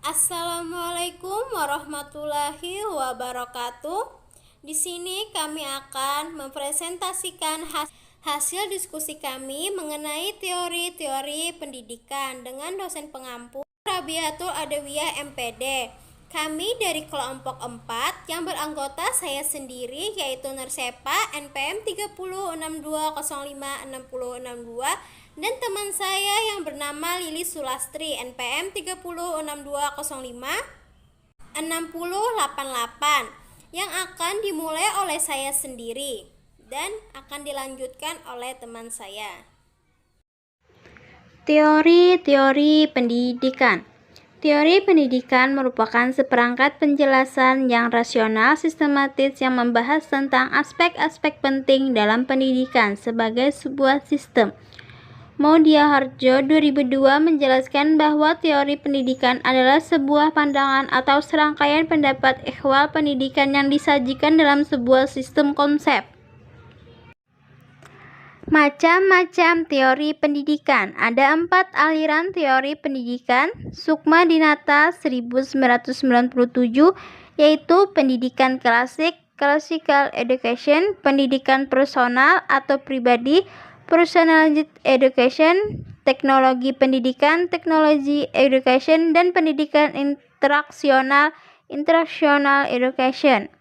Assalamualaikum warahmatullahi wabarakatuh. Di sini kami akan mempresentasikan hasil diskusi kami mengenai teori-teori pendidikan dengan dosen pengampu Rabiatul Adawiyah MPD. Kami dari kelompok 4 yang beranggota saya sendiri yaitu Nursepa NPM 3062056062 dan teman saya yang bernama Lili Sulastri NPM 3062056088 yang akan dimulai oleh saya sendiri dan akan dilanjutkan oleh teman saya. Teori-teori pendidikan. Teori pendidikan merupakan seperangkat penjelasan yang rasional sistematis yang membahas tentang aspek-aspek penting dalam pendidikan sebagai sebuah sistem. Moudiaharjo 2002 menjelaskan bahwa teori pendidikan adalah sebuah pandangan atau serangkaian pendapat ehwal pendidikan yang disajikan dalam sebuah sistem konsep. Macam-macam teori pendidikan. Ada 4 aliran teori pendidikan. Sukma Dinata 1997 yaitu pendidikan klasik, classical education, pendidikan personal atau pribadi, personalized education, teknologi pendidikan, technology education, dan pendidikan interaksional, interactional education.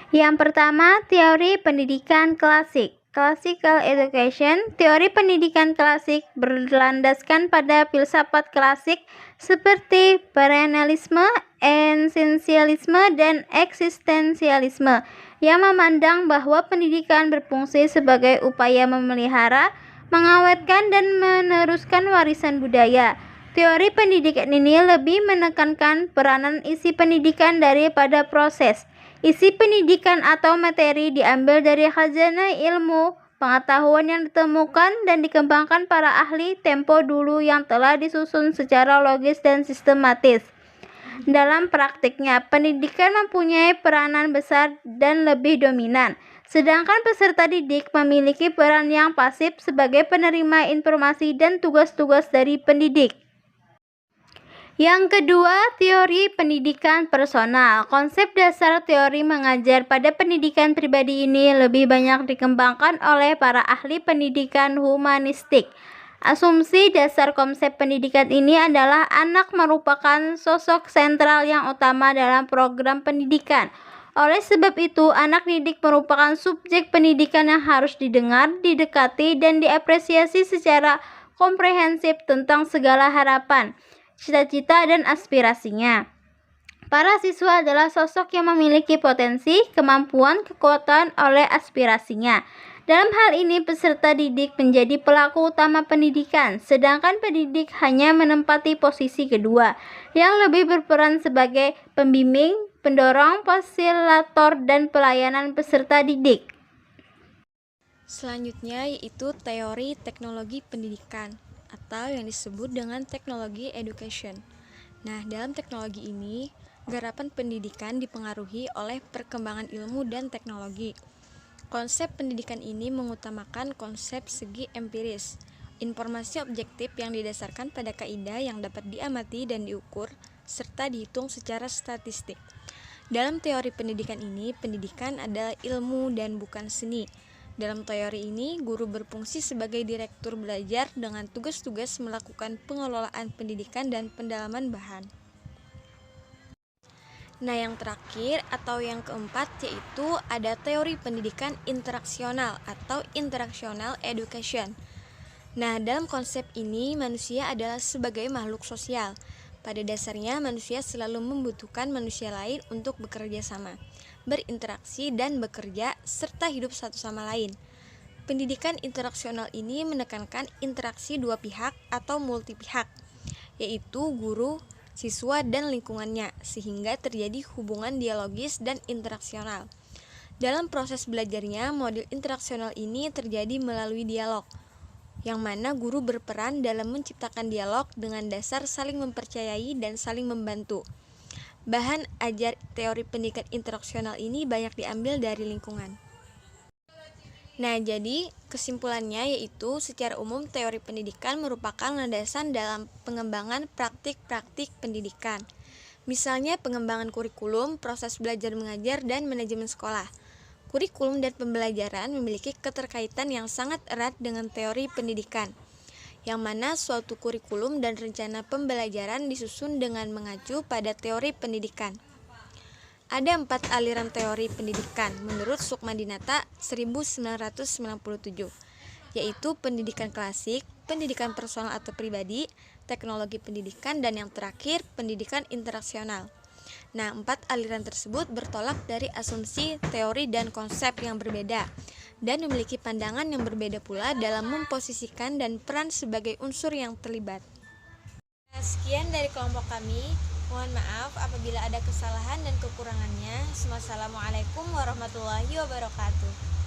Yang pertama, teori pendidikan klasik. Classical education, teori pendidikan klasik berlandaskan pada filsafat klasik seperti perennialisme, esensialisme, dan eksistensialisme yang memandang bahwa pendidikan berfungsi sebagai upaya memelihara, mengawetkan, dan meneruskan warisan budaya. Teori pendidikan ini lebih menekankan peranan isi pendidikan daripada proses. Isi pendidikan atau materi diambil dari khazanah ilmu, pengetahuan yang ditemukan dan dikembangkan para ahli tempo dulu yang telah disusun secara logis dan sistematis. Dalam praktiknya, pendidikan mempunyai peranan besar dan lebih dominan, sedangkan peserta didik memiliki peran yang pasif sebagai penerima informasi dan tugas-tugas dari pendidik. Yang kedua, teori pendidikan personal. Konsep dasar teori mengajar pada pendidikan pribadi ini lebih banyak dikembangkan oleh para ahli pendidikan humanistik. Asumsi dasar konsep pendidikan ini adalah anak merupakan sosok sentral yang utama dalam program pendidikan. Oleh sebab itu, anak didik merupakan subjek pendidikan yang harus didengar, didekati, dan diapresiasi secara komprehensif tentang segala harapan, cita-cita, dan aspirasinya. Para siswa adalah sosok yang memiliki potensi, kemampuan, kekuatan oleh aspirasinya. Dalam hal ini, peserta didik menjadi pelaku utama pendidikan, sedangkan pendidik hanya menempati posisi kedua, yang lebih berperan sebagai pembimbing, pendorong, fasilitator, dan pelayanan peserta didik. Selanjutnya yaitu teori teknologi pendidikan atau yang disebut dengan teknologi education. Nah, dalam teknologi ini, garapan pendidikan dipengaruhi oleh perkembangan ilmu dan teknologi. Konsep pendidikan ini mengutamakan konsep segi empiris, informasi objektif yang didasarkan pada kaidah yang dapat diamati dan diukur, serta dihitung secara statistik. Dalam teori pendidikan ini, pendidikan adalah ilmu dan bukan seni. Dalam teori ini, guru berfungsi sebagai direktur belajar dengan tugas-tugas melakukan pengelolaan pendidikan dan pendalaman bahan. Nah, yang terakhir atau yang keempat yaitu ada teori pendidikan interaksional atau interactional education. Nah, dalam konsep ini manusia adalah sebagai makhluk sosial. Pada dasarnya manusia selalu membutuhkan manusia lain untuk bekerja sama, berinteraksi dan bekerja serta hidup satu sama lain. Pendidikan interaksional ini menekankan interaksi dua pihak atau multi pihak, yaitu guru, siswa, dan lingkungannya, sehingga terjadi hubungan dialogis dan interaksional. Dalam proses belajarnya, model interaksional ini terjadi melalui dialog, yang mana guru berperan dalam menciptakan dialog dengan dasar saling mempercayai dan saling membantu. Bahan ajar teori pendidikan interaksional ini banyak diambil dari lingkungan. Nah, jadi kesimpulannya yaitu secara umum teori pendidikan merupakan landasan dalam pengembangan praktik-praktik pendidikan. Misalnya pengembangan kurikulum, proses belajar mengajar, dan manajemen sekolah. Kurikulum dan pembelajaran memiliki keterkaitan yang sangat erat dengan teori pendidikan, yang mana suatu kurikulum dan rencana pembelajaran disusun dengan mengacu pada teori pendidikan. Ada 4 aliran teori pendidikan menurut Sukmadinata 1997, yaitu pendidikan klasik, pendidikan personal atau pribadi, teknologi pendidikan, dan yang terakhir pendidikan interaksional. Nah, 4 aliran tersebut bertolak dari asumsi, teori, dan konsep yang berbeda dan memiliki pandangan yang berbeda pula dalam memposisikan dan peran sebagai unsur yang terlibat. Nah, sekian dari kelompok kami. Mohon maaf apabila ada kesalahan dan kekurangannya. Wassalamualaikum warahmatullahi wabarakatuh.